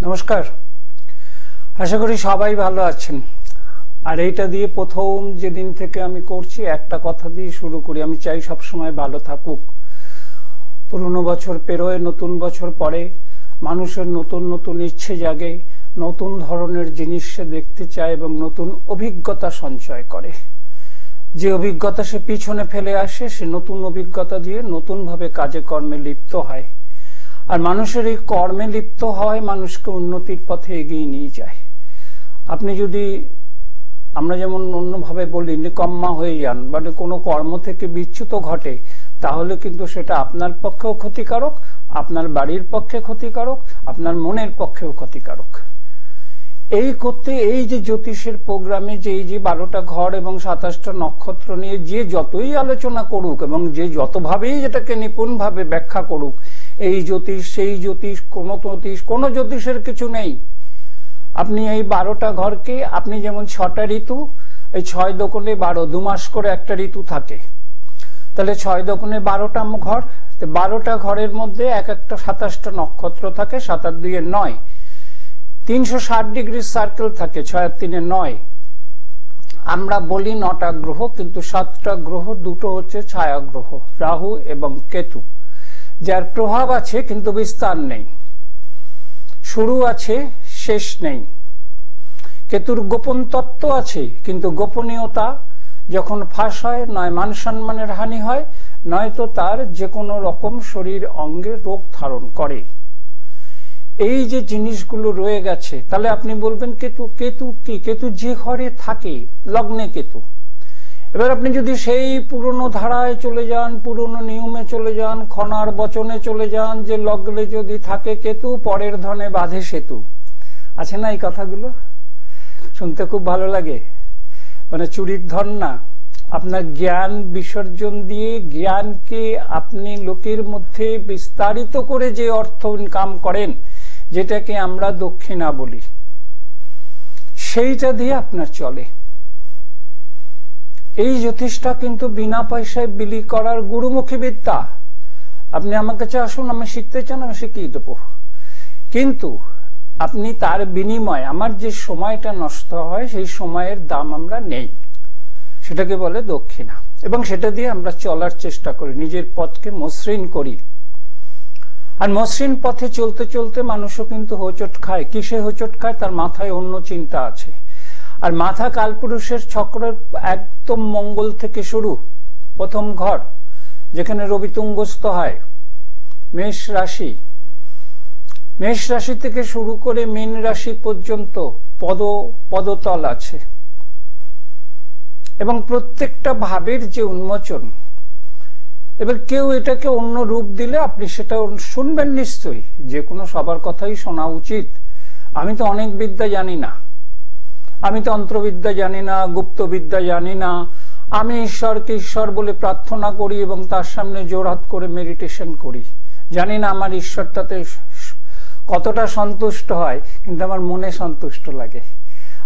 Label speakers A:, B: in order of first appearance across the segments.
A: নমস্কার, আশা করি সবাই ভালো আছেন। আর এইটা দিয়ে প্রথম যেদিন থেকে আমি করছি একটা কথা দিয়ে শুরু করি, আমি চাই সব সময় ভালো থাকুক। পুরনো বছর পেরোয়, নতুন বছর পরে মানুষের নতুন নতুন ইচ্ছে জাগে, নতুন ধরনের জিনিস সে দেখতে চায় এবং নতুন অভিজ্ঞতা সঞ্চয় করে। যে অভিজ্ঞতা সে পিছনে ফেলে আসে, সে নতুন অভিজ্ঞতা দিয়ে নতুনভাবে কাজে কর্মে লিপ্ত হয়। আর মানুষের এই কর্মে লিপ্ত হয় মানুষকে উন্নতির পথে এগিয়ে নিয়ে যায়। আপনি যদি, আমরা যেমন অন্যভাবে বলি, নিকম্মা হয়ে যান, মানে কোনো কর্ম থেকে বিচ্যুত ঘটে, তাহলে কিন্তু সেটা আপনার পক্ষেও ক্ষতিকারক, আপনার বাড়ির পক্ষে ক্ষতিকারক, আপনার মনের পক্ষেও ক্ষতিকারক। এই করতে এই যে জ্যোতিষের প্রোগ্রামে যে এই যে 12টা ঘর এবং 27টা নক্ষত্র নিয়ে যে যতই আলোচনা করুক এবং যে যতভাবেই যেটাকে নিপুণভাবে ব্যাখ্যা করুক, এই জ্যোতিষ সেই জ্যোতিষ, কোনো জ্যোতিষের কিছু নেই। আপনি এই 12টা ঘরকে, আপনি যেমন 6টা ঋতু, এই 6 দোকানে 12, 2 মাস করে একটা ঋতু থাকে, তাহলে 6 দোকানে 12টা ঘর, 12টা ঘরের মধ্যে এক একটা 27টা নক্ষত্র থাকে, 7 আর 2 9, 360 ডিগ্রি সার্কেল থাকে, 6 আর 3 9। আমরা বলি 9টা গ্রহ, কিন্তু 7টা গ্রহ, 2টো হচ্ছে ছায়া গ্রহ, রাহু এবং কেতু, যার প্রভাব আছে কিন্তু বিস্তার নেই, শুরু আছে শেষ নেই। কেতুর গোপন তত্ত্ব আছে, কিন্তু গোপনীয়তা যখন ফাঁস হয়, নয় মান সম্মানের হানি হয়, নয়তো তার যে কোনো রকম শরীর অঙ্গে রোগ ধারণ করে। এই যে জিনিসগুলো রয়ে গেছে, তাহলে আপনি বলবেন কেতু কি? কেতু যে ঘরে থাকে, লগ্নে কেতু। এবার আপনি যদি সেই পুরনো ধারায় চলে যান, পুরনো নিয়মে চলে যান, খনার বচনে চলে যান, যে লগ্নে যদি থাকে কেতু, পরের ধনে বাঁধে সেতু, আছে না এই কথাগুলো? শুনতে খুব ভালো লাগে। মানে চুরির ধন না, আপনার জ্ঞান বিসর্জন দিয়ে জ্ঞানকে আপনি লোকের মধ্যে বিস্তারিত করে যে অর্থ ইনকাম করেন, যেটাকে আমরা দক্ষিণা বলি, সেইটা দিয়ে আপনার চলে। এই জ্যোতিষটা কিন্তু বিনা পয়সায় বিলি করার গুরুমুখী বিদ্যা। আপনি আমার কাছে আসুন, আমি শিখতে চান, আমি শিখিয়ে দেবো, কিন্তু আপনি তার বিনিময়ে আমার যে সময়টা নষ্ট হয়, সেই সময়ের দাম আমরা নেই, সেটাকে বলে দক্ষিণা। এবং সেটা দিয়ে আমরা চলার চেষ্টা করি, নিজের পথকে মসৃণ করি। আর মসৃণ পথে চলতে চলতে মানুষও কিন্তু হোঁচট খায়। কিসে হোঁচট খায়? তার মাথায় অন্য চিন্তা আছে। আর মাথা কালপুরুষের চক্রের একদম মঙ্গল থেকে শুরু, প্রথম ঘর যেখানে রবি তুঙ্গস্থ হয়, মেষ রাশি, মেষ রাশি থেকে শুরু করে মীন রাশি পর্যন্ত পদতল আছে। এবং প্রত্যেকটা ভাবের যে উন্মোচন, এবার কেউ এটাকে অন্য রূপ দিলে আপনি সেটা শুনবেন নিশ্চয়ই, যে কোনো সবার কথাই শোনা উচিত। আমি তো অনেক বিদ্যা জানি না, আমি তো তন্ত্রবিদ্যা জানি না, গুপ্তবিদ্যা জানি না, আমি ঈশ্বরকে ঈশ্বর বলে প্রার্থনা করি এবং তার সামনে জোড়হাত করে মেডিটেশন করি। জানি না আমার ঈশ্বরটাতে কতটা সন্তুষ্ট হয়, কিন্তু আমার মনে সন্তুষ্ট লাগে।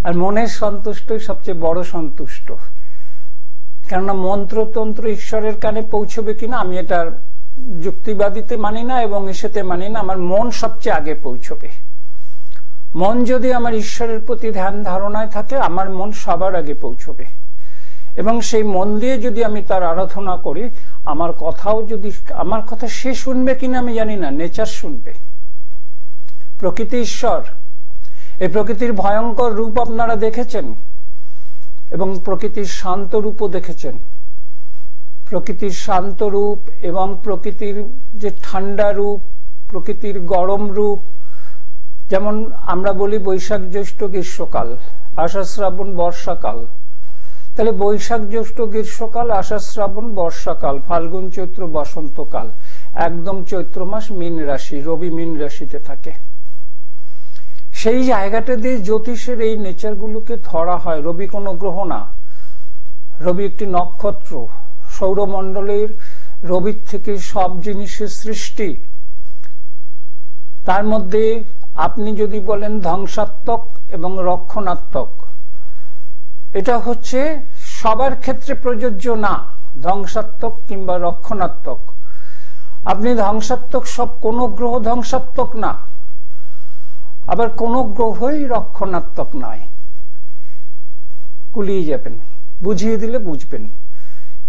A: আর মনের সন্তুষ্টই সবচেয়ে বড় সন্তুষ্ট, কেননা মন্ত্রতন্ত্র ঈশ্বরের কানে পৌঁছবে কিনা আমি এটার যুক্তিবাদীতে মানি না এবং এসেতে মানি না। আমার মন সবচেয়ে আগে পৌঁছবে। মন যদি আমার ঈশ্বরের প্রতি ধ্যান ধারণায় থাকে, আমার মন সবার আগে পৌঁছবে। এবং সেই মন দিয়ে যদি আমি তার আরাধনা করি, আমার কথাও যদি, আমার কথা সে শুনবে কিনা আমি জানি না, নেচার শুনবে। প্রকৃতি ঈশ্বর, এই প্রকৃতির ভয়ঙ্কর রূপ আপনারা দেখেছেন এবং প্রকৃতির শান্ত রূপও দেখেছেন। প্রকৃতির শান্ত রূপ এবং প্রকৃতির যে ঠান্ডা রূপ, প্রকৃতির গরম রূপ, যেমন আমরা বলি বৈশাখ জ্যৈষ্ঠ গ্রীষ্মকাল, আষাঢ় শ্রাবণ বর্ষাকাল। তাহলে বৈশাখ জ্যৈষ্ঠ গ্রীষ্মকাল, আষাঢ় শ্রাবণ বর্ষাকাল, ফাল্গুন চৈত্র বসন্তকাল, একদম চৈত্র মাস মীন রাশি, রবি মীন রাশিতে থাকে। সেই জায়গাটা দিয়ে জ্যোতিষের এই নেচারগুলোকে ধরা হয়। রবি কোনো গ্রহ না, রবি একটি নক্ষত্র। সৌরমণ্ডলের রবির থেকে সব জিনিসের সৃষ্টি। তার মধ্যে আপনি যদি বলেন ধ্বংসাত্মক এবং রক্ষণাত্মক, এটা হচ্ছে সবার ক্ষেত্রে প্রযোজ্য না, ধ্বংসাত্মক কিংবা রক্ষণাত্মক। আপনি ধ্বংসাত্মক, সব কোনো গ্রহ ধ্বংসাত্মক না। আবার কোনো গ্রহই রক্ষণাত্মক নয়। কুলিয়ে যাবেন, বুঝিয়ে দিলে বুঝবেন।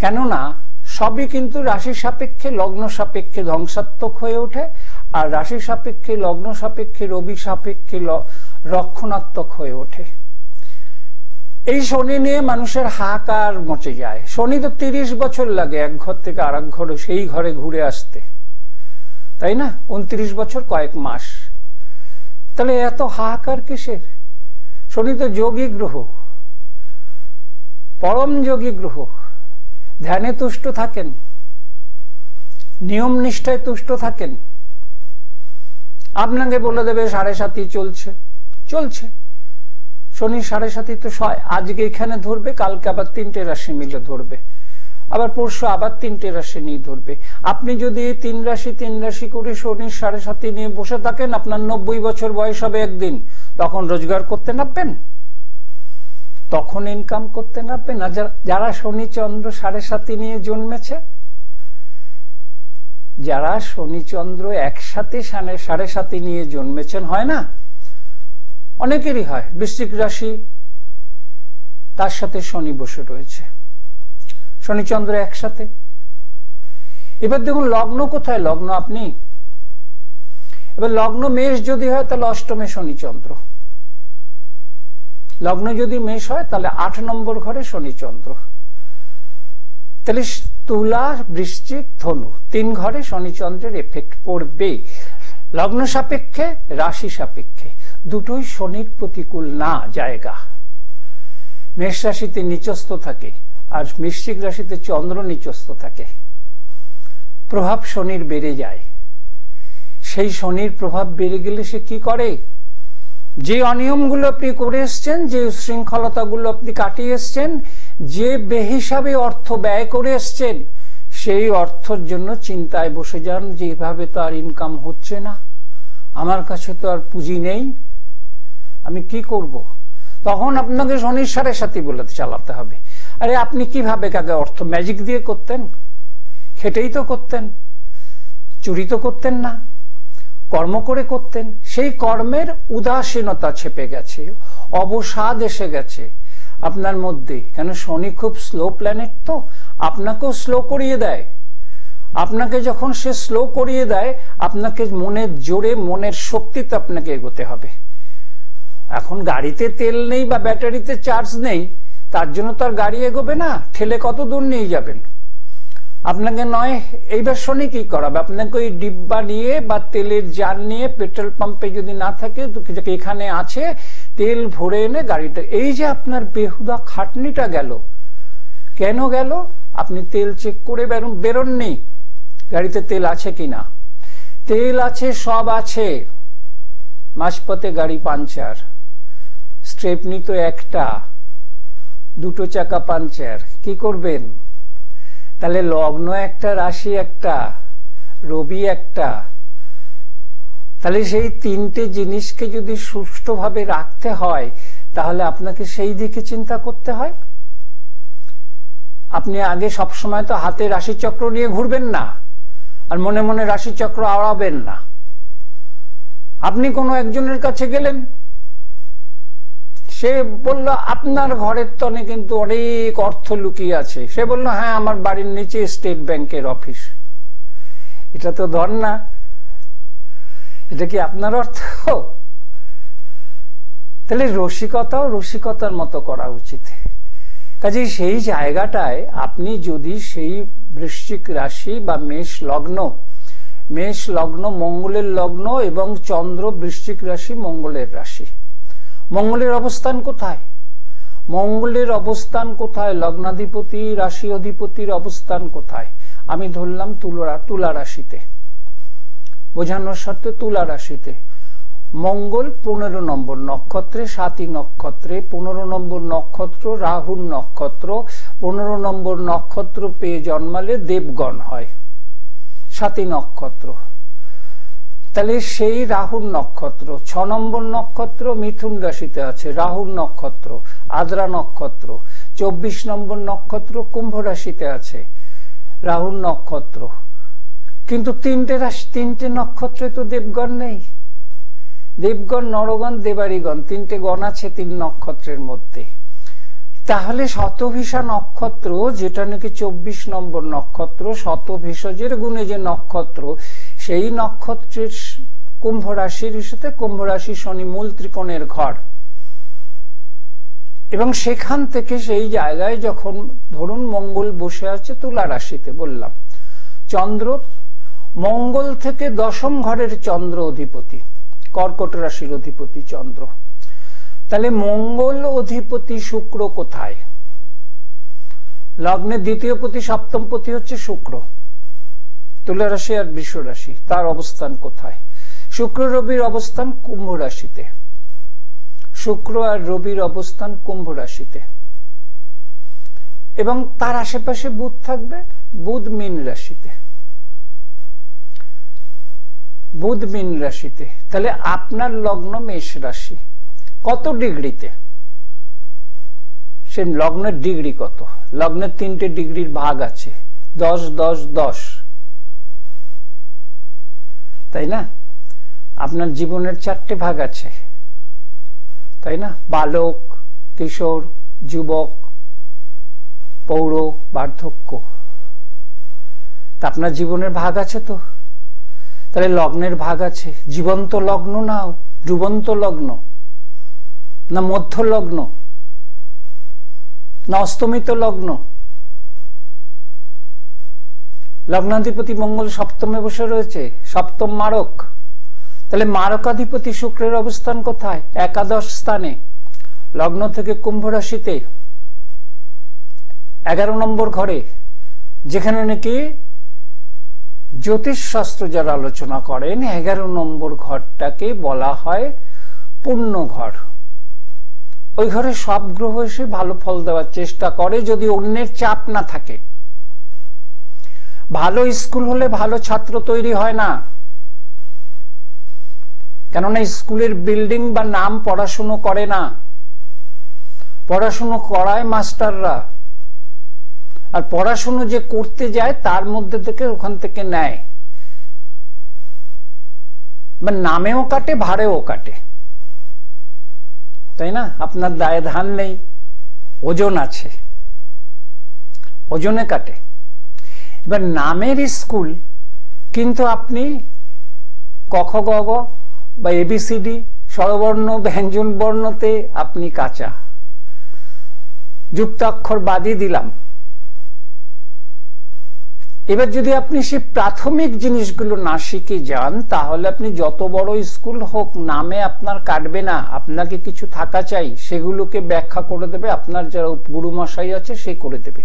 A: কেননা সবই কিন্তু রাশি সাপেক্ষে লগ্ন সাপেক্ষে ধ্বংসাত্মক হয়ে ওঠে, আর রাশি সাপেক্ষে লগ্ন সাপেক্ষে রবি সাপেক্ষে রক্ষণাত্মক হয়ে ওঠে। এই শনি নিয়ে মানুষের হাহাকার মচে যায়। শনি তো 30 বছর লাগে এক ঘর থেকে আর এক ঘরে, সেই ঘরে ঘুরে আসতে, তাই না? 29 বছর কয়েক মাস। তাহলে এত হাহাকার কিসের? শনি তো যোগী গ্রহ, পরম যোগী গ্রহ। ধ্যানে তুষ্ট থাকেন, নিয়ম নিষ্ঠায় তুষ্ট থাকেন। আপনাকে বলে দেবে 7.5 চলছে, চলছে। শনি 7.5 তো আজকে এখানে ধরবে, কালকে আবার 3টে রাশি মিলে ধরবে, আবার পরশু আবার 3টে রাশি নিয়ে ধরবে। আপনি যদি 3 রাশি করে শনির 7.5 নিয়ে বসে থাকেন, আপনার 90 বছর বয়স হবে একদিন, তখন রোজগার করতে নামবেন, তখন ইনকাম করতে নামবেন। আর যারা শনি চন্দ্র 7.5 নিয়ে জন্মেছে, যারা শনি চন্দ্র একসাথে 7.5 নিয়ে জন্মেছেন, হয় না? অনেকেরই হয়। বৃশ্চিক রাশি, তার সাথে শনি বসে রয়েছে, শনি চন্দ্র একসাথে। এবার দেখুন লগ্ন কোথায়? লগ্ন আপনি, এবার লগ্ন মেষ যদি হয় তাহলে অষ্টমে শনি চন্দ্র। লগ্ন যদি মেষ হয় তাহলে 8 নম্বর ঘরে শনি চন্দ্র। তাহলে তুলা, বৃশ্চিক, ধনু 3 ঘরে শনি চন্দ্রের এফেক্ট পড়বে। লগ্ন সাপেক্ষে, রাশি সাপেক্ষে, দুটোই শনির প্রতিকূল না জায়গা। মেষ রাশিতে নিচস্থ থাকে, আর বৃশ্চিক রাশিতে চন্দ্র নিচস্থ থাকে। প্রভাব শনির বেড়ে যায়। সেই শনির প্রভাব বেড়ে গেলে সে কি করে? যে অনিয়মগুলো আপনি করে এসছেন, যে শৃঙ্খলতাগুলো আপনি কাটিয়ে এসছেন, যে বেহিসাবে অর্থ ব্যয় করে এসছেন, সেই অর্থের জন্য চিন্তায় বসে যান, যেভাবে তো আর ইনকাম হচ্ছে না, আমার কাছে তো আর পুঁজি নেই, আমি কি করব? তখন আপনাকে শনির 7.5 বলে চালাতে হবে। আরে আপনি কিভাবে কাকে অর্থ ম্যাজিক দিয়ে করতেন? খেটেই তো করতেন, চুরি তো করতেন না, কর্ম করে করতেন। সেই কর্মের উদাসীনতা ছেপে গেছে, অবসাদ এসে গেছে আপনার মধ্যে। কেন? শনি খুব স্লো প্ল্যানেট, তো আপনাকেও স্লো করিয়ে দেয়। আপনাকে যখন সে স্লো করিয়ে দেয়, আপনাকে মনের জোরে, মনের শক্তিতে আপনাকে এগোতে হবে। এখন গাড়িতে তেল নেই বা ব্যাটারিতে চার্জ নেই, তার জন্য তো আর গাড়ি এগোবে না, ঠেলে কত দূর নিয়ে যাবেন? আপনাকে নয়, এইবার শনি কি করাবে? আপনাকে ওই ডিব্বা নিয়ে বা তেলের জার নিয়ে পেট্রোল পাম্পে যদি না থাকে, এখানে আছে, তেল ভরে এনে গাড়িটা, এই যে আপনার বেহুদা খাটনিটা গেল। কেন গেল? আপনি তেল চেক করে বেরোননি গাড়িতে তেল আছে কিনা। তেল আছে, সব আছে, মাঝপথে গাড়ি পাঞ্চার, স্টেপনি তো একটা, 2টো চাকা পাঞ্চার, কি করবেন? তাহলে লগ্ন একটা, রাশি একটা, রবি একটা, তাহলে সেই 3টে জিনিসকে যদি সুষ্ঠুভাবে রাখতে হয়, তাহলে আপনাকে সেই দিকে চিন্তা করতে হয়। আপনি আগে সবসময় তো হাতে রাশিচক্র নিয়ে ঘুরবেন না, আর মনে মনে রাশিচক্র আওড়াবেন না। আপনি কোনো একজনের কাছে গেলেন, সে বলল আপনার ঘরের তনে কিন্তু অনেক অর্থ লুকিয়ে আছে। সে বলল হ্যাঁ, আমার বাড়ির নিচে স্টেট ব্যাংকের অফিস। এটা তো ধন না, এটা কি আপনার অর্থ? তাহলে রসিকতাও রসিকতার মতো করা উচিত। কাজেই সেই জায়গাটায় আপনি যদি সেই বৃশ্চিক রাশি বা মেষ লগ্ন মঙ্গলের লগ্ন, এবং চন্দ্র বৃশ্চিক রাশি মঙ্গলের রাশি। মঙ্গলের অবস্থান কোথায়? মঙ্গলের অবস্থান কোথায়? লগ্নাধিপতি, রাশি অধিপতির অবস্থান কোথায়? আমি ধরলাম তুলা রাশিতে, বোঝানোর স্বার্থে তুলা রাশিতে। মঙ্গল 15 নম্বর নক্ষত্রে, 7ই নক্ষত্রে, 15 নম্বর নক্ষত্র রাহুর নক্ষত্র। 15 নম্বর নক্ষত্র পেয়ে জন্মালে দেবগণ হয়, 7ই নক্ষত্র। তাহলে সেই রাহুর নক্ষত্র 6 নম্বর নক্ষত্র মিথুন রাশিতে আছে, রাহুর নক্ষত্র, আদ্রা নক্ষত্র। 24 নম্বর নক্ষত্র কুম্ভ রাশিতে আছে, রাহুর নক্ষত্র। কিন্তু 3টে নক্ষত্রে তো দেবগণ নেই। দেবগণ, নরগণ, দেবারিগণ, 3টে গণ আছে 3 নক্ষত্রের মধ্যে। তাহলে শতভিষা নক্ষত্র, যেটা নাকি 24 নম্বর নক্ষত্র, শতভিষজের গুণে যে নক্ষত্র, সেই নক্ষত্রের কুম্ভ রাশির সাথে কুম্ভ রাশি শনি মূল ত্রিকোণের ঘর। এবং সেখান থেকে সেই জায়গায় যখন ধরুন মঙ্গল বসে আছে তুলা রাশিতে, বললাম চন্দ্র, মঙ্গল থেকে 10ম ঘরের চন্দ্র অধিপতি, কর্কট রাশির অধিপতি চন্দ্র। তাহলে মঙ্গল অধিপতি শুক্র কোথায়? লগ্নের দ্বিতীয় পতি, 7ম পতি হচ্ছে শুক্র, তুলা রাশি আর বৃষ রাশি, তার অবস্থান কোথায়? শুক্র রবির অবস্থান কুম্ভ রাশিতে, শুক্র আর রবির অবস্থান কুম্ভ রাশিতে, এবং তার আশেপাশে বুধ থাকবে, বুধ মীন রাশিতে, বুধ মীন রাশিতে। তাহলে আপনার লগ্ন মেষ রাশি, কত ডিগ্রিতে? সে লগ্নের ডিগ্রি কত? লগ্নের 3টে ডিগ্রির ভাগ আছে, 10 10 10, তাই না? আপনার জীবনের 4টে ভাগ আছে, তাই না? বালক, কিশোর, যুবক, পৌর, বার্ধক্য। তা আপনার জীবনের ভাগ আছে তো? তাহলে লগ্নের ভাগ আছে। জীবন্ত লগ্ন না ডুবন্ত লগ্ন, না মধ্য লগ্ন, না অস্তমিত লগ্ন? লগ্নাধিপতি মঙ্গল 7মে বসে রয়েছে, 7ম মারক। তাহলে মারকাধিপতি শুক্রের অবস্থান কোথায়? একাদশ স্থানে, লগ্ন থেকে কুম্ভ রাশিতে, 11 নম্বর ঘরে, যেখানে নাকি জ্যোতিষ শাস্ত্র যারা আলোচনা করেন 11 নম্বর ঘরটাকে বলা হয় পূর্ণ ঘর। ওই ঘরে সব গ্রহ এসে ভালো ফল দেওয়ার চেষ্টা করে, যদি অন্যের চাপ না থাকে। ভালো স্কুল হলে ভালো ছাত্র তৈরি হয় না, কেননা স্কুলের বিল্ডিং বা নাম পড়াশুনো করে না, পড়াশুনো করায় মাস্টাররা, আর পড়াশুনো যে করতে যায় তার মধ্যে থেকে ওখান থেকে নেয়, নামেও কাটে ভাড়েও কাটে, তাই না? আপনার দায়ে ধান নেই, ওজন আছে, ওজনে কাটে। এবার নামের স্কুল, কিন্তু আপনি ক খ গ ঘ বা এবিসিডি স্বরবর্ণ ব্যঞ্জন বর্ণতে আপনি কাঁচা, যুক্তাক্ষর বাদই দিলাম। এবার যদি আপনি সে প্রাথমিক জিনিসগুলো না শিখে যান, তাহলে আপনি যত বড় স্কুল হোক, নামে আপনার কাটবে না। আপনাকে কিছু থাকা চাই, সেগুলোকে ব্যাখ্যা করে দেবে আপনার যারা গুরুমশাই আছে, সে করে দেবে।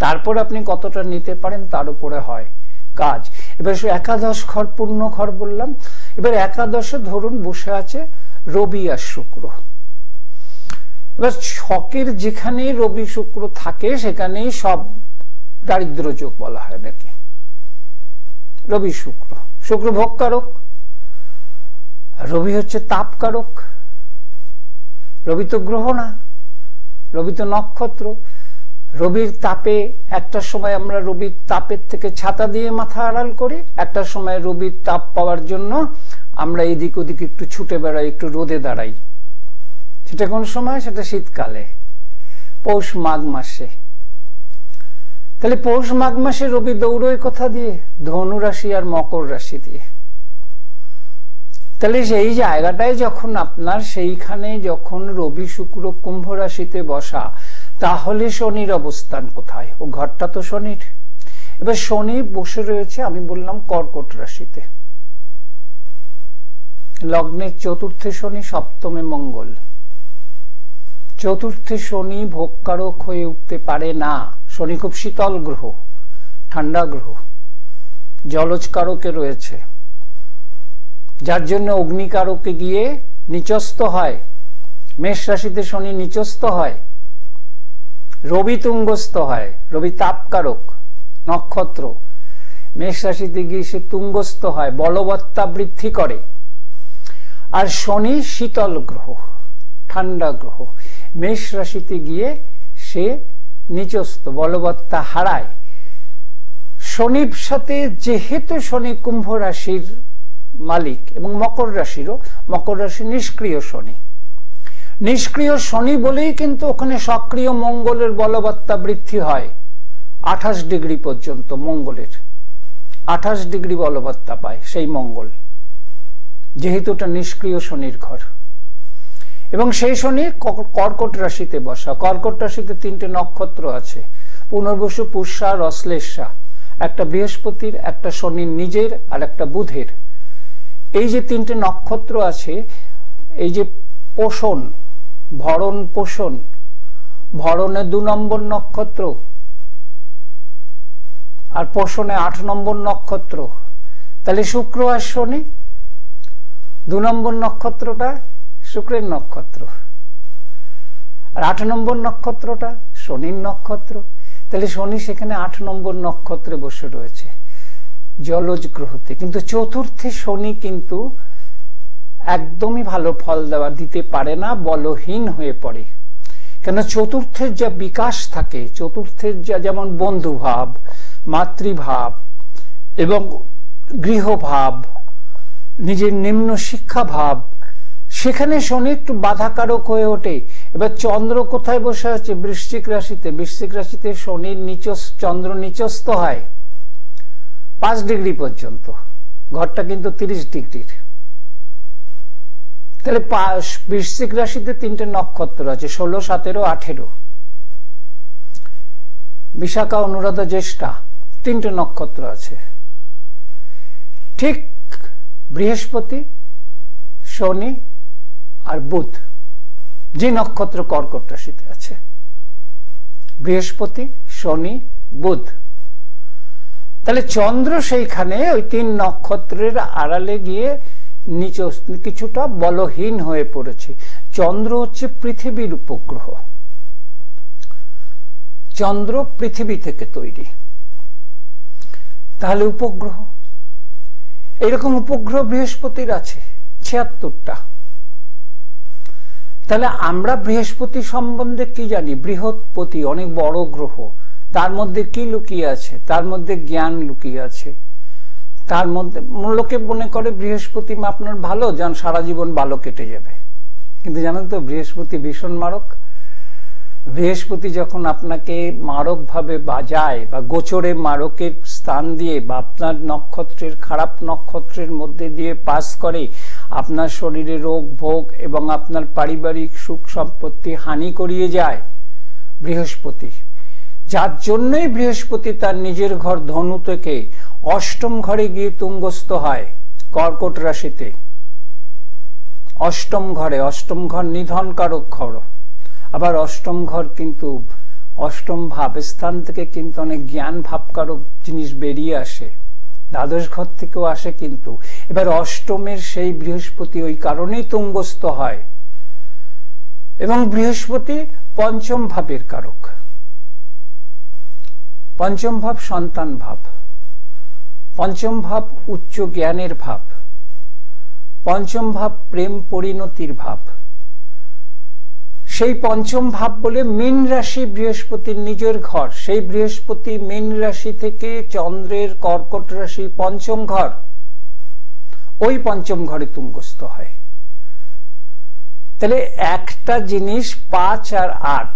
A: তারপর আপনি কতটা নিতে পারেন তার উপরে হয় কাজ। এবার একাদশ ঘর পূর্ণ ঘর বললাম। এবার একাদশে ধরুন বসে আছে রবি আর শুক্র। এবার ছকের যেখানে রবি শুক্র থাকে সেখানেই সব দারিদ্র যোগ বলা হয় নাকি। রবি শুক্র, শুক্র ভোগ কারক, রবি হচ্ছে তাপ কারক। রবি তো গ্রহ না, রবি তো নক্ষত্র। রবির তাপে একটা সময় আমরা রবির তাপের থেকে ছাতা দিয়ে মাথা আড়াল করি, একটা সময় রবির তাপ পাওয়ার জন্য আমরা এদিক ওদিক একটু ছুটে বেড়াই, একটু রোদে দাঁড়াই। সেটা কোন সময়? সেটা শীতকালে, পৌষ মাঘ মাসে। তাহলে পৌষ মাঘ মাসে রবি দৌড়ই কোথা দিয়ে? ধনু রাশি আর মকর রাশি দিয়ে। তাহলে সেই জায়গাটায় যখন আপনার সেইখানে যখন রবি শুক্র কুম্ভ রাশিতে বসা, তাহলে শনির অবস্থান কোথায়? ও ঘরটা তো শনির। এবার শনি বসে রয়েছে আমি বললাম কর্কট রাশিতে, লগ্নের চতুর্থে শনি, সপ্তমে মঙ্গল। চতুর্থে শনি ভোগকারক হয়ে উঠতে পারে না। শনি খুব শীতল গ্রহ, ঠান্ডা গ্রহ, জলজ কারকে রয়েছে, যার জন্য অগ্নিকারকে গিয়ে নিচস্থ হয়। মেষ রাশিতে শনি নিচস্থ হয়, রবি তুঙ্গস্থ হয়। রবি তাপকারক নক্ষত্র, মেষ রাশিতে গিয়ে সে তুঙ্গস্থ হয়, বলবত্তা বৃদ্ধি করে। আর শনি শীতল গ্রহ, ঠান্ডা গ্রহ, মেষ রাশিতে গিয়ে সে নিচস্থ, বলবত্তা হারায়। শনির সাথে যেহেতু শনি কুম্ভ রাশির মালিক, এবং মকর রাশিরও, মকর রাশি নিষ্ক্রিয় শনি। নিষ্ক্রিয় শনি বলেই কিন্তু ওখানে সক্রিয় মঙ্গলের বলবত্তা বৃদ্ধি হয় 28 ডিগ্রি পর্যন্ত। মঙ্গলের 28 ডিগ্রি বলবত্তা পায় সেই মঙ্গল, যেহেতু ওটা নিষ্ক্রিয় শনির ঘর। এবং সেই শনি কর্কট রাশিতে বসা। কর্কট রাশিতে 3টে নক্ষত্র আছে, পুনর্বসু, পুষ্যা আর অশ্লেষা। একটা বৃহস্পতির, একটা শনির নিজের, আর একটা বুধের। এই যে 3টে নক্ষত্র আছে, এই যে পোষণ, ভরণ পোষণ, ভরণে 2 নম্বর নক্ষত্র আর পোষণে 8 নম্বর নক্ষত্র। তাহলে শুক্র আর শনি, 2 নম্বর নক্ষত্রটা শুক্রের নক্ষত্র, আর 8 নম্বর নক্ষত্রটা শনির নক্ষত্র। তাহলে শনি সেখানে 8 নম্বর নক্ষত্রে বসে রয়েছে, জলজ গ্রহতে। কিন্তু চতুর্থে শনি কিন্তু একদমই ভালো ফল দিতে পারে না, বলহীন হয়ে পড়ে। কেন? চতুর্থের যা বিকাশ থাকে, চতুর্থের যেমন বন্ধুভাব, মাতৃভাব এবং গৃহভাব, নিজের নিম্ন শিক্ষা ভাব, সেখানে শনি একটু বাধাকারক হয়ে ওঠে। এবার চন্দ্র কোথায় বসে আছে? বৃশ্চিক রাশিতে। বৃশ্চিক রাশিতে শনির চন্দ্র নিচস্থ হয় 5 ডিগ্রি পর্যন্ত, ঘরটা কিন্তু 30 ডিগ্রির। তাহলে বৃশ্চিক রাশিতে 3টে নক্ষত্র আছে, 16, 17, 18। বিশাখা, অনুরাধা, জ্যেষ্ঠা, 3টে নক্ষত্র আছে। ঠিক বৃহস্পতি, শনি আর বুধ, যে নক্ষত্র কর্কট রাশিতে আছে, বৃহস্পতি, শনি, বুধ। তাহলে চন্দ্র সেইখানে ওই 3 নক্ষত্রের আড়ালে গিয়ে কিছুটা বলহীন হয়ে পড়েছে। চন্দ্র হচ্ছে পৃথিবীর উপগ্রহ, চন্দ্র পৃথিবী থেকে তৈরি। তাহলে উপগ্রহ, এরকম উপগ্রহ বৃহস্পতির আছে 76টা। তাহলে আমরা বৃহস্পতি সম্বন্ধে কি জানি? বৃহৎপতি, অনেক বড় গ্রহ। তার মধ্যে কি লুকিয়ে আছে? তার মধ্যে জ্ঞান লুকিয়ে আছে। তার মধ্যে লোকে মনে করে বৃহস্পতি আপনার ভালো, যান সারা জীবন ভালো কেটে যাবে। কিন্তু জানেন তো বৃহস্পতি ভীষণ মারক। বৃহস্পতি যখন আপনাকে মারক ভাবে বাজায় বা গোচরে মারকের স্থান দিয়ে বা আপনার নক্ষত্রের, খারাপ নক্ষত্রের মধ্যে দিয়ে পাস করে, আপনার শরীরে রোগ ভোগ এবং আপনার পারিবারিক সুখ সম্পত্তি হানি করিয়ে যায় বৃহস্পতি। যার জন্যই বৃহস্পতি তার নিজের ঘর ধনু থেকে 8ম ঘরে গিয়ে তুঙ্গস্থ হয় কর্কট রাশিতে। 8ম ঘরে, 8ম ঘর নিধন কারক ঘর। আবার 8ম ঘর কিন্তু 8ম ভাব স্থান থেকে কিন্তু অনেক জ্ঞান ভাবকারক জিনিস বেরিয়ে আসে, দ্বাদশ ঘর থেকেও আসে। কিন্তু এবার 8মের সেই বৃহস্পতি ওই কারণেই তুঙ্গস্থ হয়। এবং বৃহস্পতি 5ম ভাবের কারক। 5ম ভাব সন্তান ভাব, 5ম ভাব উচ্চ জ্ঞানের ভাব, 5ম ভাব প্রেম পরিণতির ভাব। সেই 5ম ভাব বলে মীন রাশি বৃহস্পতির নিজের ঘর। সেই বৃহস্পতি মীন রাশি থেকে চন্দ্রের কর্কট রাশি 5ম ঘর, ওই 5ম ঘরে তুঙ্গস্থ হয়। তাহলে একটা জিনিস 5 আর 8,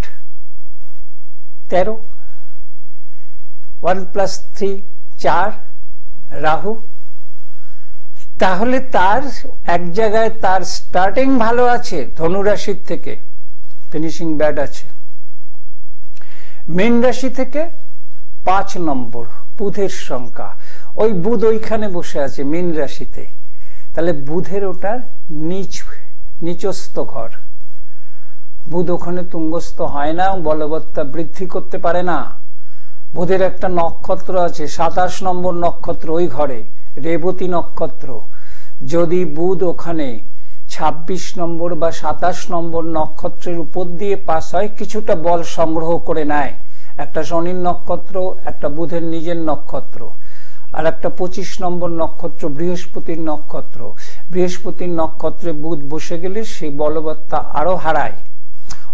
A: 13, 1 + 3 4, রাহু। তাহলে তার এক জায়গায় তার স্টার্টিং ভালো আছে, ধনু রাশির থেকে ফিনিশিং ব্যাড আছে। মীন রাশি থেকে 5 নম্বর বুধের সংখ্যা, ওই বুধ ওইখানে বসে আছে মীন রাশিতে। তাহলে বুধের ওটার নিচস্থ ঘর। বুধ ওখানে তুঙ্গস্থ হয় না, বলবত্তা বৃদ্ধি করতে পারে না। বুধের একটা নক্ষত্র আছে 27 নম্বর নক্ষত্র, ওই ঘরে রেবতী নক্ষত্র। যদি বুধ ওখানে 26 নম্বর বা 27 নম্বর নক্ষত্রের উপর দিয়ে পাস হয়, কিছুটা বল সংগ্রহ করে নেয়। একটা শনির নক্ষত্র, একটা বুধের নিজের নক্ষত্র, আর একটা 25 নম্বর নক্ষত্র বৃহস্পতির নক্ষত্র। বৃহস্পতির নক্ষত্রে বুধ বসে গেলে সেই বলবত্তা আরো হারায়।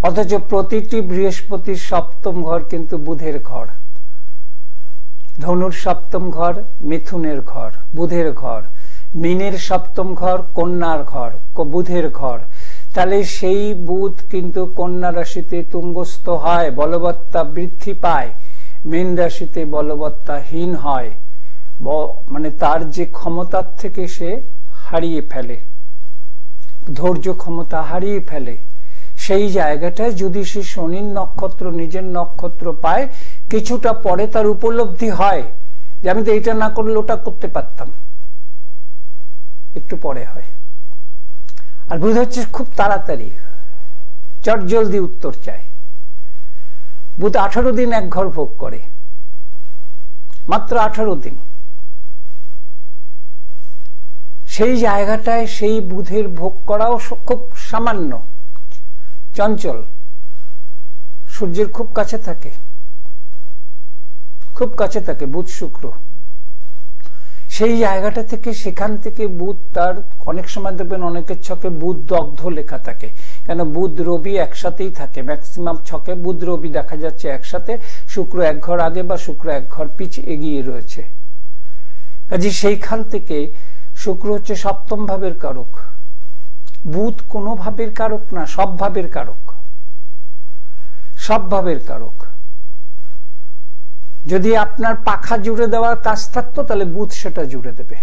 A: অথচ প্রতিটি বৃহস্পতির 7ম ঘর কিন্তু বুধের ঘর। ধনুর 7ম ঘর মিথুনের ঘর, বুধের ঘর। মিনের সপ্তম ঘর কন্যার ঘর, বুধের ঘর। তাহলে সেই বুধ কিন্তু কন্যা রাশিতে তুঙ্গস্থ হয়, বলবত্তা বৃদ্ধি পায়। মীন রাশিতে বলবত্তাহীন হয়, মানে তার যে ক্ষমতার থেকে সে হারিয়ে ফেলে, ধৈর্য ক্ষমতা হারিয়ে ফেলে। সেই জায়গাটায় যদি সে শনির নক্ষত্র, নিজের নক্ষত্র পায়, কিছুটা পরে তার উপলব্ধি হয় যে আমি তো এটা না করলে ওটা করতে পারতাম, একটু পরে হয়। আর বুধ হচ্ছে খুব তাড়াতাড়ি, চটজলদি উত্তর চায়। বুধ 18 দিন এক ঘর ভোগ করে, মাত্র 18 দিন। সেই জায়গাটায় সেই বুধের ভোগ করাও খুব সামান্য, চঞ্চল, সূর্যের খুব কাছে থাকে, খুব কাছে থাকে বুধ শুক্র। সেই জায়গাটা থেকে, সেখান থেকে বুধ তার, অনেক সময় দেখবেন অনেকের ছকে বুধ দগ্ধ লেখা থাকে, কেন বুধ রবি একসাথেই থাকে, ম্যাক্সিমাম ছকে বুধ রবি দেখা যাচ্ছে একসাথে, শুক্র এক ঘর আগে বা শুক্র এক ঘর পিছ এগিয়ে রয়েছে। কাজে সেইখান থেকে শুক্র হচ্ছে সপ্তম ভাবের কারক, বুধ কোনো ভাবের কারক না, সব ভাবের কারক, সব ভাবের কারক। যদি আপনার পাখা জুড়ে দেওয়ার কাজ থাকতো তাহলে বুধ সেটা জুড়ে দেবে।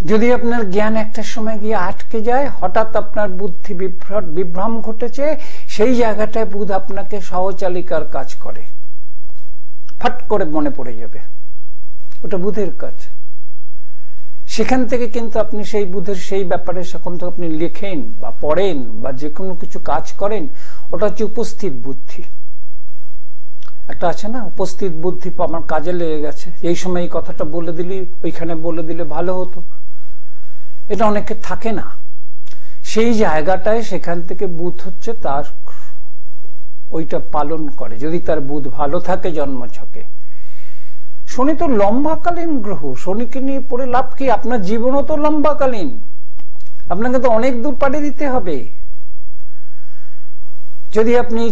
A: যদি আপনার জ্ঞান একটা সময় গিয়ে আটকে যায়, হঠাৎ আপনার বুদ্ধি বিভ্রম ঘটেছে, সেই জায়গাটায় বুধ আপনাকে সহচালিকার কাজ করে, ফট করে মনে পড়ে যাবে, ওটা বুধের কাজ। সেখান থেকে কিন্তু আপনি সেই বুধের সেই ব্যাপারে যখন তো আপনি লেখেন বা পড়েন বা যে কোনো কিছু কাজ করেন, ওটা হচ্ছে উপস্থিত বুদ্ধি। একটা আছে না, উপস্থিত বুদ্ধি আমার কাজে লেগে গেছে, এই সময় এই কথাটা বলে দিলি, ওইখানে বলে দিলে ভালো হতো, এটা অনেকে থাকে না। সেই জায়গাটায় সেখান থেকে বুধ হচ্ছে তার ওইটা পালন করে, যদি তার বুধ ভালো থাকে জন্মছকে। শনি তো লম্বাকালীন গ্রহ, শনিকে নিয়ে পড়ে লাভ কি? আপনার জীবনও তো লম্বাকালীন, আপনাকে তো অনেক দূর পাড়ি দিতে হবে। যদি আপনি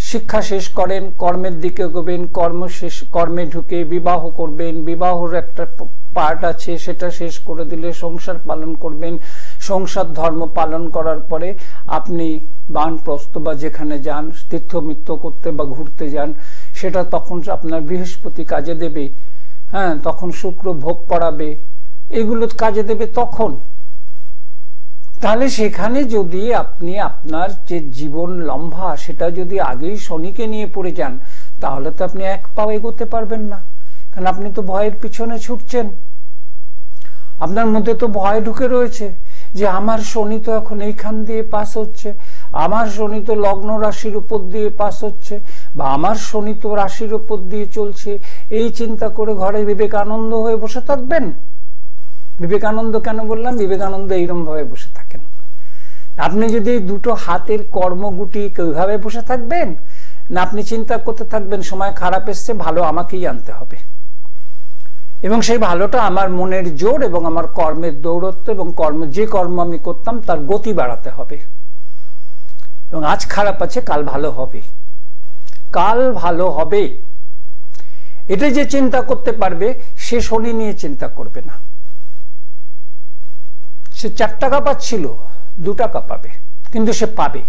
A: শিক্ষা শেষ করেন, কর্মের দিকে এগোবেন, কর্মে ঢুকে বিবাহ করবেন, বিবাহর একটা পার্ট আছে সেটা শেষ করে দিলে সংসার পালন করবেন, সংসার ধর্ম পালন করার পরে আপনি বানপ্রস্থ বা যেখানে যান, তীর্থমিত্য করতে বা ঘুরতে যান, সেটা তখন আপনার বৃহস্পতি কাজে দেবে, হ্যাঁ, তখন শুক্র ভোগ করাবে, এগুলো কাজে দেবে তখন। তাহলে সেখানে যদি আপনি আপনার যে জীবন লম্বা সেটা যদি আগেই শনিকে নিয়ে পড়ে যান, তাহলে তো আপনি এক পাও এগোতে পারবেন না, কারণ আপনি তো ভয়ের পিছনে ছুটছেন। আপনার মধ্যে তো ভয় ঢুকে রয়েছে যে আমার শনি তো এখন এইখান দিয়ে পাস হচ্ছে, আমার শনি তো লগ্ন রাশির উপর দিয়ে পাস হচ্ছে, বা আমার শনি তো রাশির উপর দিয়ে চলছে। এই চিন্তা করে ঘরে বিবেকানন্দ হয়ে বসে থাকবেন। বিবেকানন্দ কেন বললাম? বিবেকানন্দ এইরকম ভাবে বসে থাকেন। আপনি যদি দুটো হাতের কর্ম গুটি ওইভাবে বসে থাকবেন না, আপনি চিন্তা করতে থাকবেন সময় খারাপ এসছে, ভালো আমাকেই আনতে হবে, এবং সেই ভালোটা আমার মনের জোর এবং আমার কর্মের দৌরত্ব এবং যে কর্ম আমি করতাম তার গতি বাড়াতে হবে, এবং আজ খারাপ আছে কাল ভালো হবে, কাল ভালো হবে। এটা যে চিন্তা করতে পারবে সে শনি নিয়ে চিন্তা করবে না। সে 4 টাকা পাচ্ছিল, 2 টাকা পাবে, কিন্তু সে পাবে,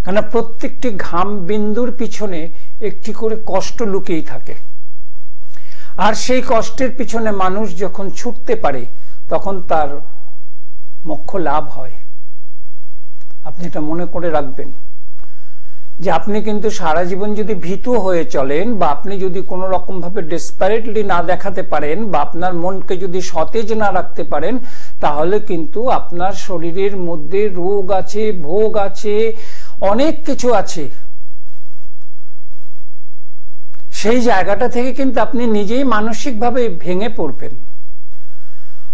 A: কেন প্রত্যেকটি ঘাম বিন্দুর পিছনে একটি করে কষ্ট লুকিয়ে থাকে। আর সেই কষ্টের পিছনে মানুষ যখন ছুটতে পারে তখন তার মোক্ষ লাভ হয়। আপনি এটা মনে করে রাখবেন যে আপনি কিন্তু সারা জীবন যদি ভীতু হয়ে চলেন, বা আপনি যদি কোনো রকম ভাবে ডেসপারেটলি না দেখাতে পারেন, বা আপনার মনকে যদি সতেজ না রাখতে পারেন, তাহলে কিন্তু আপনার শরীরের মধ্যে রোগ আছে, ভোগ আছে, অনেক কিছু আছে। সেই জায়গাটা থেকে কিন্তু আপনি নিজেই মানসিকভাবে ভেঙে পড়বেন।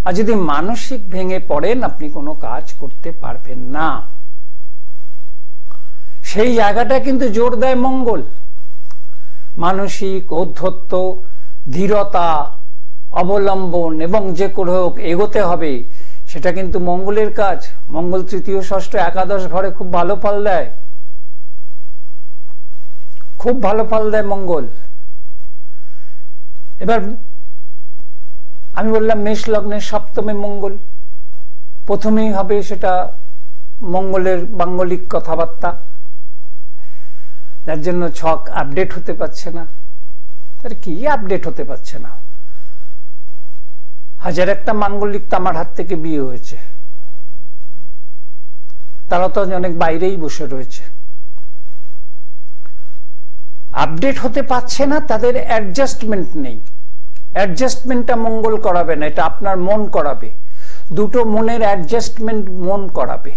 A: আর যদি মানসিক ভেঙে পড়েন আপনি কোনো কাজ করতে পারবেন না। সেই জায়গাটা কিন্তু জোর দেয় মঙ্গল। মানসিক ঔদ্ধত্য, ধীরতা, অবলম্বন এবং যে করে হোক এগোতে হবে, সেটা কিন্তু মঙ্গলের কাজ। মঙ্গল তৃতীয়, ষষ্ঠ, একাদশ ঘরে খুব ভালো ফল দেয়, খুব ভালো ফল দেয় মঙ্গল। এবার আমি বললাম মেষ লগ্নের সপ্তমে মঙ্গল, প্রথমেই হবে সেটা মঙ্গলের মাঙ্গলিক কথাবার্তা, যার জন্য ছক আপডেট হতে পারছে না। তার কি আপডেট হতে পারছে না? হাজার একটা মাঙ্গলিক তো আমার হাত থেকে বিয়ে হয়েছে, তারা তো অনেক বাইরেই বসে রয়েছে। আপডেট হতে পারছে না, তাদের অ্যাডজাস্টমেন্ট নেই। অ্যাডজাস্টমেন্টটা মঙ্গল করাবে না, এটা আপনার মন করাবে। দুটো মনের অ্যাডজাস্টমেন্ট মন করাবে।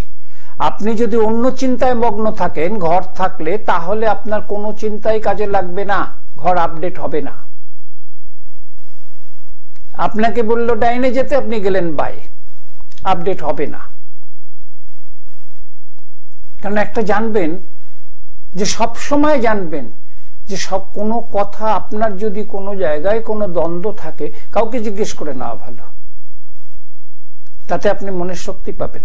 A: আপনি যদি অন্য চিন্তায় মগ্ন থাকেন ঘর থাকলে, তাহলে আপনার কোনো চিন্তাই কাজে লাগবে না, ঘর আপডেট হবে না। আপনাকে বললো ডাইনে যেতে, আপনি গেলেন বাই, আপডেট হবে না। কারণ একটা জানবেন যে সব সময় জানবেন যে সব কোনো কথা আপনার যদি কোনো জায়গায় কোনো দ্বন্দ্ব থাকে, কাউকে জিজ্ঞেস করে নেওয়া ভালো, তাতে আপনি মনের শক্তি পাবেন।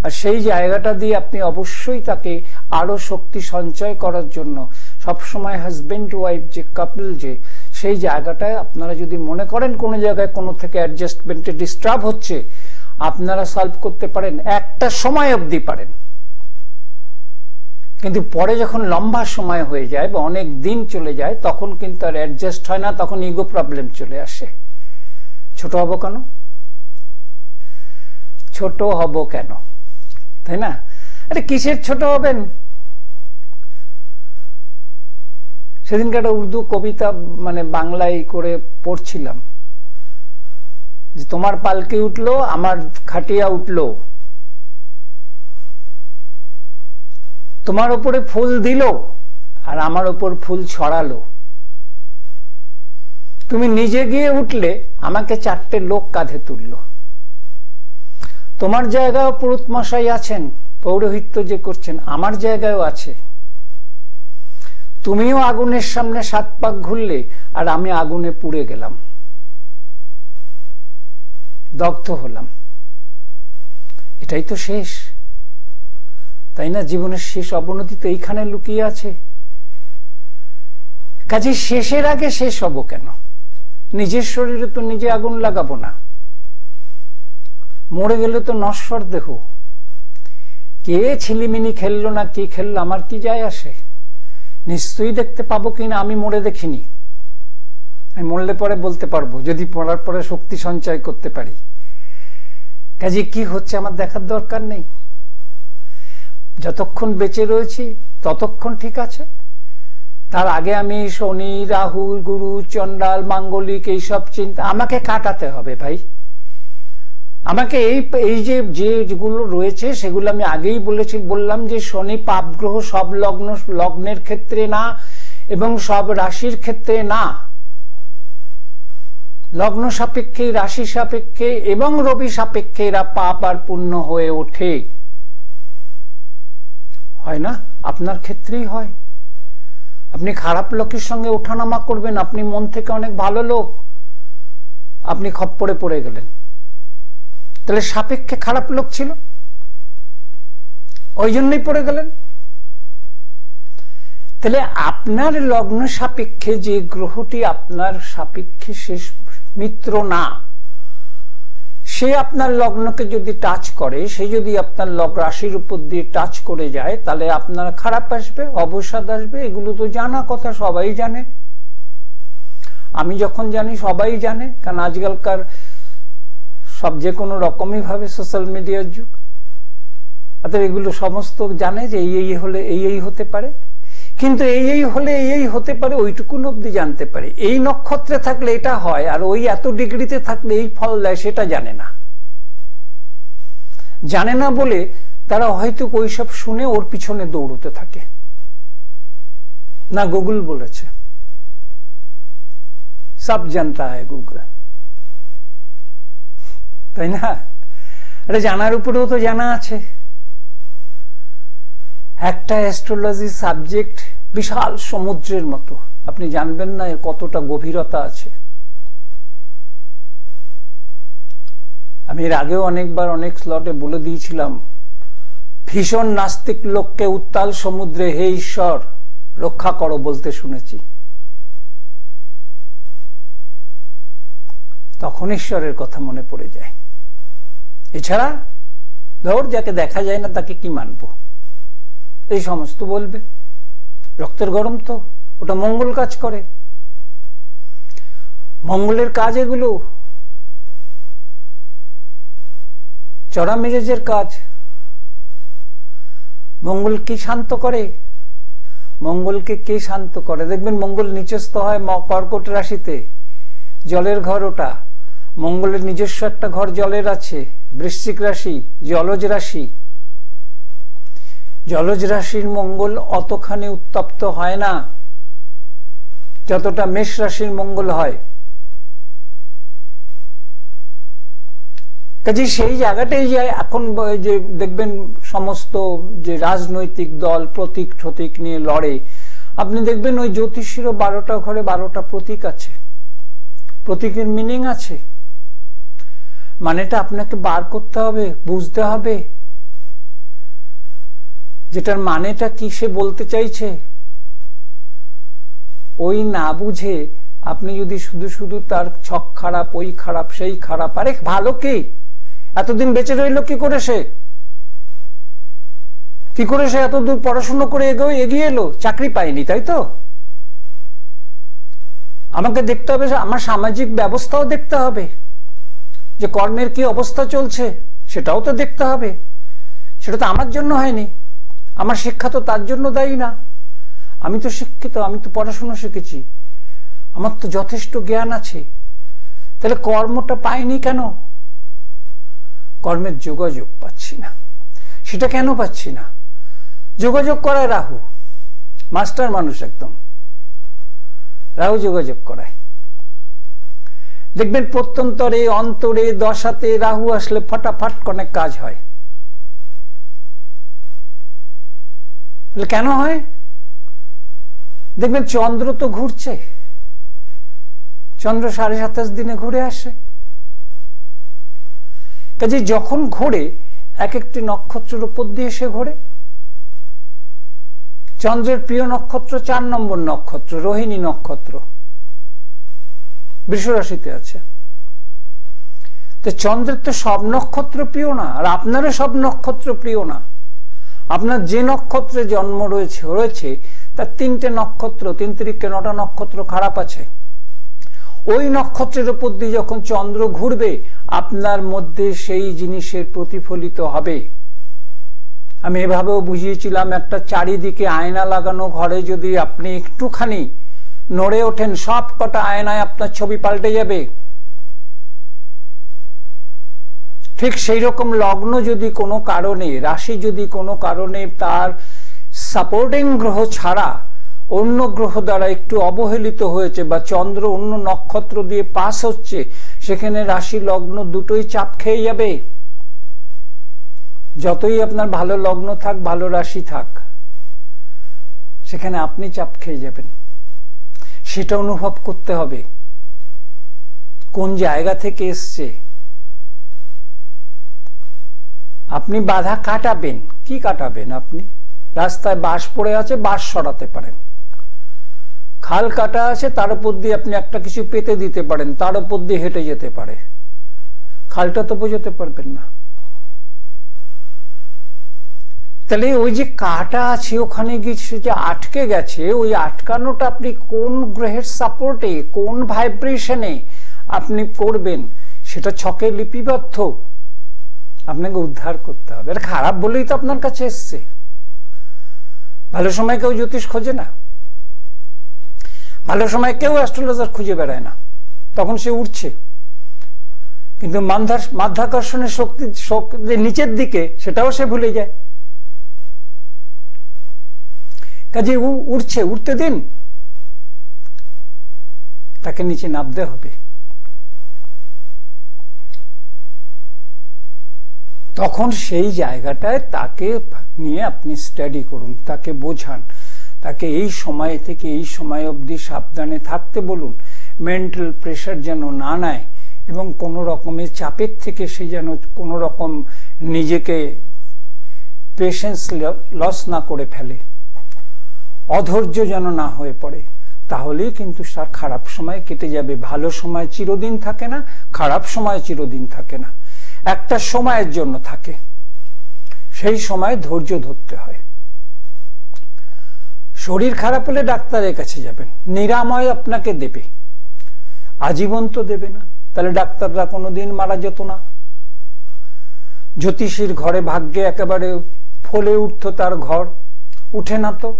A: আর সেই জায়গাটা দিয়ে আপনি অবশ্যই তাকে আরো শক্তি সঞ্চয় করার জন্য সবসময় হাজবেন্ড ওয়াইফ যে কাপল, যে সেই জায়গাটায় আপনারা যদি মনে করেন কোনো জায়গায় কোনো থেকে অ্যাডজাস্টমেন্টে ডিস্টার্ব হচ্ছে, আপনারা সলভ করতে পারেন, একটা সময় অবধি পারেন। কিন্তু পরে যখন লম্বা সময় হয়ে যায় বা অনেক দিন চলে যায়, তখন কিন্তু আর অ্যাডজাস্ট হয় না, তখন ইগো প্রবলেম চলে আসে। ছোট হব কেন? ছোট হব কেন, তাই না? আরে কিসের ছোট হবেন? সেদিনকে একটা উর্দু কবিতা মানে বাংলায় করে পড়ছিলাম যে তোমার পালকি উঠলো, আমার খাটিয়া উঠলো, তোমার উপরে ফুল দিল আর আমার উপর ফুল ছড়ালো, তুমি নিজে গিয়ে উঠলে, আমাকে চারটে লোক কাঁধে তুললো। তোমার জায়গায় পুরোহিত মশাই আছেন, পৌরোহিত্য যে করছেন, আমার জায়গায়ও আছে। তুমিও আগুনের সামনে 7 পাক ঘুরলে আর আমি আগুনে পুড়ে গেলাম, দগ্ধ হলাম। এটাই তো শেষ, তাই না? জীবনের শেষ অবনতি তো এইখানে লুকিয়ে আছে। কাজে শেষের আগে শেষ হব কেন? নিজের শরীরে তো নিজে আগুন লাগাবো না। মরে গেলে তো নশ্বর দেহ, কে ছিলিমিনি খেললো না কি খেললো আমার কি যায় আসে? নিশ্চয়ই দেখতে পাবো কিনা আমি মরে দেখিনি। আমি মরলে পরে বলতে পারবো, যদি মরার পরে শক্তি সঞ্চয় করতে পারি। কাজে কি হচ্ছে আমার দেখার দরকার নেই। যতক্ষণ বেঁচে রয়েছি ততক্ষণ ঠিক আছে। তার আগে আমি শনি, রাহু, গুরু, চন্ডাল, মাঙ্গলিক এইসব চিন্তা আমাকে কাটাতে হবে ভাই। আমাকে এই যেগুলো রয়েছে সেগুলো আমি আগেই বললাম যে শনি পাপ গ্রহ সব লগ্নের ক্ষেত্রে না এবং সব রাশির ক্ষেত্রে না, লগ্ন সাপেক্ষে, রাশি সাপেক্ষে এবং রবি সাপেক্ষে এরা পাপ আর পুণ্য হয়ে ওঠে। হয় না? আপনার ক্ষেত্রেই হয়। আপনি খারাপ লোকের সঙ্গে ওঠানামা করবেন, আপনি মন থেকে অনেক ভালো লোক, আপনি খপ্পরে পড়ে গেলেন, তাহলে সাপেক্ষে খারাপ লোক ছিল, ওই জন্যই পড়ে গেলেন। তাহলে আপনার লগ্ন সাপেক্ষে যে গ্রহটি আপনার সাপেক্ষে শেষ মিত্র না, সে আপনার লগ্নকে যদি টাচ করে, সে যদি আপনার রাশির উপর দিয়ে টাচ করে যায়, তাহলে আপনার খারাপ আসবে, অবসাদ আসবে। এগুলো তো জানা কথা, সবাই জানে। আমি যখন জানি সবাই জানে, কারণ আজকালকার সব যে কোনো রকমই ভাবে সোশ্যাল মিডিয়ার যুগ, অর্থাৎ এগুলো সমস্ত জানে যে এই হলে এই হতে পারে। কিন্তু এই হলে এই হতে পারে ওইটুকুন অব্দি জানতে পারে। এই নক্ষত্রে থাকলে এটা হয়, আর ওই এত ডিগ্রিতে থাকলে এই ফল দেয়, সেটা জানে না। জানে না বলে তারা হয়তো ওইসব শুনে ওর পিছনে দৌড়তে থাকে। না, গুগল বলেছে, সব জানতা হয় গুগল, তাই না? আরে জানার উপরেও তো জানা আছে। একটা অ্যাস্ট্রোলজি সাবজেক্ট বিশাল সমুদ্রের মতো, আপনি জানবেন না এর কতটা গভীরতা আছে। আমি এর আগেও অনেকবার অনেক স্লটে বলে দিয়েছিলাম, ভীষণ নাস্তিক লোককে উত্তাল সমুদ্রে হে ঈশ্বর রক্ষা করো বলতে শুনেছি। তখন ঈশ্বরের কথা মনে পড়ে যায়। এছাড়া ধর যাকে দেখা যায় না তাকে কি মানবো, এই সমস্ত বলবে। রক্তের গরম তো, ওটা মঙ্গল কাজ করে, মঙ্গলের কাজ এগুলো, চড়া মেজাজের কাজ। মঙ্গল কি শান্ত করে? মঙ্গলকে কে শান্ত করে? দেখবেন মঙ্গল নিচস্থ হয় কর্কট রাশিতে, জলের ঘর ওটা। মঙ্গলের নিজস্ব একটা ঘর জলের আছে, বৃশ্চিক রাশি, জলজ রাশি। জলজ রাশির মঙ্গল অতখানি উত্তপ্ত হয় না যতটা মেষ রাশির মঙ্গল হয়। কাজে সেই জায়গাটাই যায়। এখন যে দেখবেন সমস্ত যে রাজনৈতিক দল প্রতীক ঠতিক নিয়ে লড়ে, আপনি দেখবেন ওই জ্যোতিষীরও 12টা ঘরে 12টা প্রতীক আছে, প্রতীকের মিনিং আছে। মানেটা আপনাকে বার করতে হবে, বুঝতে হবে যেটার মানেটা কি সে বলতে চাইছে। ওই না বুঝে আপনি যদি শুধু শুধু তার ছক খারাপ, ওই খারাপ, সেই খারাপ, আরে ভালো কি? এতদিন বেঁচে রইল কি করে? সে কি করে সে এত দূর পড়াশোনা করে এগিয়ে এলো? চাকরি পায়নি, তাই তো? আমাকে দেখতে হবে, আমার সামাজিক ব্যবস্থাও দেখতে হবে, যে কর্মের কি অবস্থা চলছে সেটাও তো দেখতে হবে। সেটা তো আমার জন্য হয়নি, আমার শিক্ষা তো তার জন্য দায়ী না। আমি তো শিক্ষিত, আমি তো পড়াশোনা শিখেছি, আমার তো যথেষ্ট জ্ঞান আছে। তাহলে কর্মটা পাইনি কেন? কর্মের যোগাযোগ পাচ্ছি না। সেটা কেন পাচ্ছি না? যোগাযোগ করায় রাহু, মাস্টার মানুষ একদম। রাহু যোগাযোগ করায়। দেখবেন প্রত্যন্তরে, অন্তরে, দশাতে রাহু আসলে ফটাফট অনেক কাজ হয়। কেন হয়? দেখবেন চন্দ্র তো ঘুরছে, চন্দ্র 27.5 দিনে ঘুরে আসে। কাজে যখন ঘোরে এক একটি নক্ষত্রের উপর দিয়ে সে ঘোরে। চন্দ্রের প্রিয় নক্ষত্র 4 নম্বর নক্ষত্র, রোহিণী নক্ষত্র, বৃষ রাশিতে আছে। তো চন্দ্রের তো সব নক্ষত্র প্রিয় না, আর আপনারও সব নক্ষত্র প্রিয় না। আপনার যে নক্ষত্রে জন্ম রয়েছে তার 3টে নক্ষত্র, 3 তিরিকে 9টা নক্ষত্র খারাপ আছে। ওই নক্ষত্রের উপর দিয়ে যখন চন্দ্র ঘুরবে আপনার মধ্যে সেই জিনিসের প্রতিফলিত হবে। আমি এভাবেও বুঝিয়েছিলাম, একটা চারিদিকে আয়না লাগানো ঘরে যদি আপনি একটুখানি নড়ে ওঠেন, সব কটা আয়নায় আপনার ছবি পাল্টে যাবে। ঠিক সেই রকম লগ্ন যদি কোনো কারণে, রাশি যদি কোনো কারণে তার সাপোর্টিং গ্রহ ছাড়া অন্য গ্রহ দ্বারা একটু অবহেলিত হয়েছে, বা চন্দ্র অন্য নক্ষত্র দিয়ে পাস হচ্ছে, সেখানে রাশি লগ্ন দুটোই চাপ খেয়ে যাবে। যতই আপনার ভালো লগ্ন থাক, ভালো রাশি থাক, সেখানে আপনি চাপ খেয়ে যাবেন। সেটা অনুভব করতে হবে কোন জায়গা থেকে এসছে। আপনি বাধা কাটাবেন, কি কাটাবেন? আপনি রাস্তায় বাঁশ পড়ে আছে, বাঁশ সরাতে পারেন। খাল কাটা আছে, তার উপর দিয়ে আপনি একটা কিছু পেতে দিতে পারেন, তার উপর দিয়ে হেঁটে যেতে পারে। খালটা তো বোঝাতে পারবেন না। তাহলে ওই যে কাটা আছে ওখানে গিয়ে যে আটকে গেছে, ওই আটকানোটা আপনি কোন গ্রহের সাপোর্টে, কোন ভাইব্রেশনে আপনি করবেন, সেটা ছকে লিপিবদ্ধ। আপনাকে উদ্ধার করতে হবে। এটা খারাপ বলেই তো আপনার কাছে এসছে। ভালো সময় কেউ জ্যোতিষ খোঁজে না, ভালো সময় কেউ অ্যাস্ট্রোলজার খুঁজে বেড়ায় না, তখন সে উঠছে। কিন্তু মাধ্যাকর্ষণের শক্তি যে নিচের দিকে, সেটাও সে ভুলে যায়। কাজে উঠছে, উঠতে দিন, তাকে নিচে নামতে হবে। তখন সেই জায়গাটায় তাকে নিয়ে আপনি স্টাডি করুন, তাকে বোঝান, তাকে এই সময় থেকে এই সময় অবধি সাবধানে থাকতে বলুন, মেন্টাল প্রেশার যেন না নেয়, এবং কোনো রকমের চাপের থেকে সে যেন কোনো রকম নিজেকে পেশেন্স লস না করে ফেলে, অধৈর্য যেন না হয়ে পড়ে। তাহলেই কিন্তু তার খারাপ সময় কেটে যাবে। ভালো সময় চিরদিন থাকে না, খারাপ সময় চিরদিন থাকে না, একটা সময়ের জন্য থাকে। সেই সময় ধৈর্য ধরতে হয়। শরীর খারাপ হলে ডাক্তারের কাছে যাবেন, নিরাময় আপনাকে দেবে, আজীবন তো দেবে না। তাহলে ডাক্তাররা কোনোদিন মারা যেত না। জ্যোতিষীর ঘরে ভাগ্যে একেবারে ফলে উঠত তার ঘর, উঠে না তো,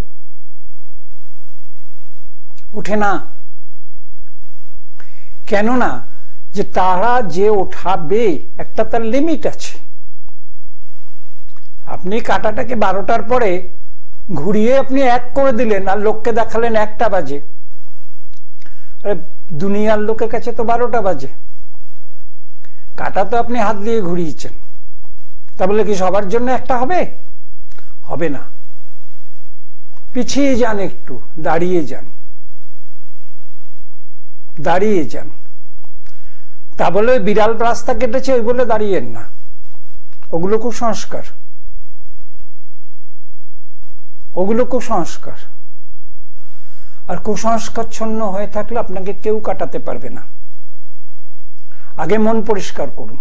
A: উঠে না। কেননা যে তারা যে ওঠাবে একটা তার লিমিট আছে। আপনি কাঁটাটাকে 12টার পরে ঘুরিয়ে আপনি 1 করে দিলেন আর লোককে দেখালেন 1টা বাজে। দুনিয়ার লোকের কাছে তো 12টা বাজে। কাঁটা তো আপনি হাত দিয়ে ঘুরিয়েছেন, তা বলে কি সবার জন্য একটা হবে? হবে না। পিছিয়ে যান, একটু দাঁড়িয়ে যান, দাঁড়িয়ে যান। তা বলে বিড়াল রাস্তা কেটেছে ওই বলে দাঁড়িয়েন না, ওগুলো কুসংস্কার, ওগুলো কুসংস্কার। আর কুসংস্কারচ্ছন্ন হয়ে থাকলে আপনাকে কেউ কাটাতে পারবে না। আগে মন পরিষ্কার করুন,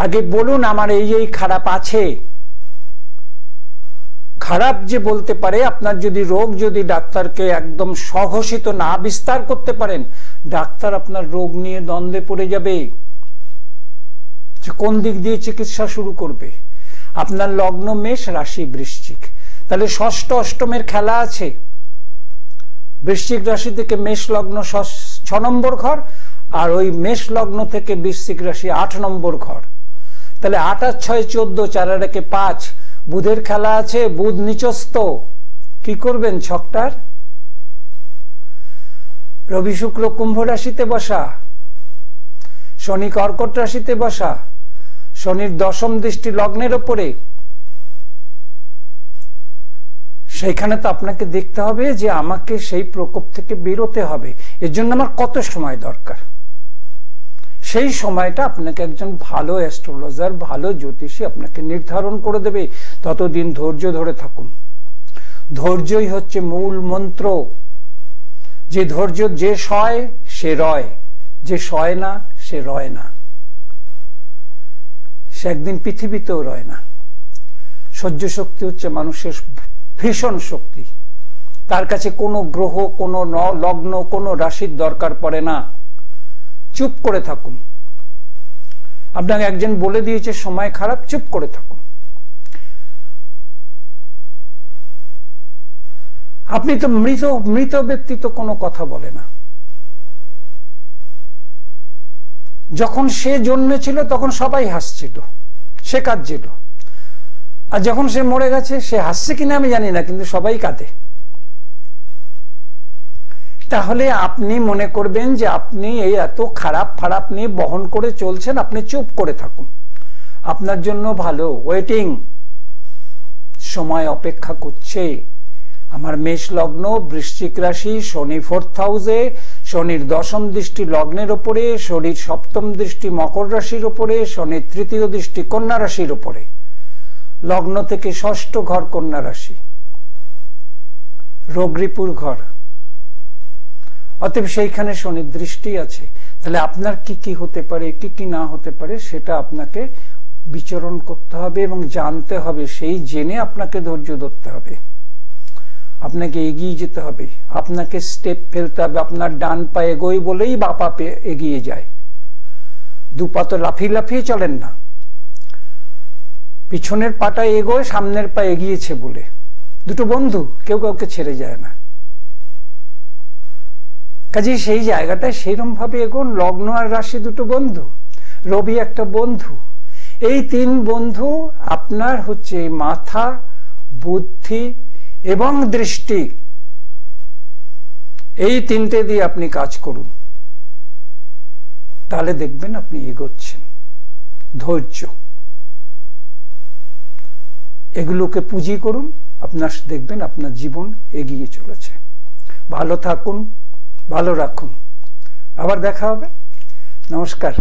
A: আগে বলুন আমার এই এই খারাপ আছে। খারাপ যে বলতে পারে, আপনার যদি রোগ, যদি ডাক্তারকে একদম স্বঘোষিত না বিস্তার করতে পারেন, ডাক্তার আপনার রোগ নিয়ে দ্বন্দ্বে পড়ে যাবে যে কোন দিক দিয়ে চিকিৎসা শুরু করবে। আপনার লগ্ন মেষ, রাশি বৃশ্চিক, তাহলে ষষ্ঠ অষ্টমের খেলা আছে। বৃশ্চিক রাশি থেকে মেষ লগ্ন 6 নম্বর ঘর, আর ওই মেষ লগ্ন থেকে বৃশ্চিক রাশি 8 নম্বর ঘর। তাহলে 8 আর 6 14, 4 আর 1 5। বুধের খেলা আছে, বুধ নিচস্থ। কি করবেন ছকটার? রবি শুক্র কুম্ভ রাশিতে বসা, শনি কর্কট রাশিতে বসা, শনির 10ম দৃষ্টি লগ্নের ওপরে। সেইখানে তো আপনাকে দেখতে হবে যে আমাকে সেই প্রকোপ থেকে বেরোতে হবে, এর জন্য আমার কত সময় দরকার। সেই সময়টা আপনাকে একজন ভালো অ্যাস্ট্রোলজার, ভালো জ্যোতিষী আপনাকে নির্ধারণ করে দেবে। ততদিন ধৈর্য ধরে থাকুন। ধৈর্যই হচ্ছে মূল মন্ত্র। যে ধৈর্য, যে সয় সে রয়, যে সয় না সে রয় না, সে একদিন পৃথিবীতেও রয় না। সহ্য শক্তি হচ্ছে মানুষের ভীষণ শক্তি। তার কাছে কোনো গ্রহ, কোনো লগ্ন, কোনো রাশির দরকার পড়ে না। চুপ করে থাকুন। আপনাকে একজন বলে দিয়েছে সময় খারাপ, চুপ করে থাকুন। আপনি তো মৃত ব্যক্তি তো কোনো কথা বলে না। যখন সে জন্মেছিল তখন সবাই হাসছিল, সে কাঁদছিল। আর যখন সে মরে গেছে, সে হাসছে কিনা আমি জানি না, কিন্তু সবাই কাঁদে। তাহলে আপনি মনে করবেন যে আপনি এই এত খারাপ খারাপ নিয়ে বহন করে চলছেন, আপনি চুপ করে থাকুন। আপনার জন্য ভালো, ওয়েটিং, সময় অপেক্ষা করছে। আমার মেষ লগ্ন, বৃশ্চিক রাশি, শনি 4th হাউসে, শনির 10ম দৃষ্টি লগ্নের ওপরে, শনির 7ম দৃষ্টি মকর রাশির ওপরে, শনির 3য় দৃষ্টি কন্যা রাশির ওপরে। লগ্ন থেকে 6ষ্ঠ ঘর কন্যা রাশি, রোগরিপুর ঘর। অতএব সেইখানে শনির দৃষ্টি আছে। তাহলে আপনার কি কি হতে পারে, কি কি না হতে পারে, সেটা আপনাকে বিচরণ করতে হবে এবং জানতে হবে। সেই জেনে আপনাকে ধৈর্য ধরতে হবে, আপনাকে এগিয়ে যেতে হবে, আপনাকে স্টেপ ফেলতে হবে। আপনার ডান পা এগোয় বলেই বা পা এগিয়ে যায়। 2 পা তো লাফিয়ে লাফিয়ে চলেন না। পিছনের পাটা এগোয়, সামনের পা এগিয়েছে বলে। দুটো বন্ধু, কেউ কাউকে ছেড়ে যায় না। কাজে সেই জায়গাটায় সেইরকম ভাবে এগোন। লগ্ন আর রাশি দুটো বন্ধু, রবি একটা বন্ধু। এই 3 বন্ধু আপনার হচ্ছে মাথা, বুদ্ধি এবং দৃষ্টি। এই 3টে দিয়ে আপনি কাজ করুন, তাহলে দেখবেন আপনি এগোচ্ছেন। ধৈর্য, এগুলোকে পুঁজি করুন, আপনার দেখবেন আপনার জীবন এগিয়ে চলেছে। ভালো থাকুন, ভালো রাখুন। আবার দেখা হবে। নমস্কার।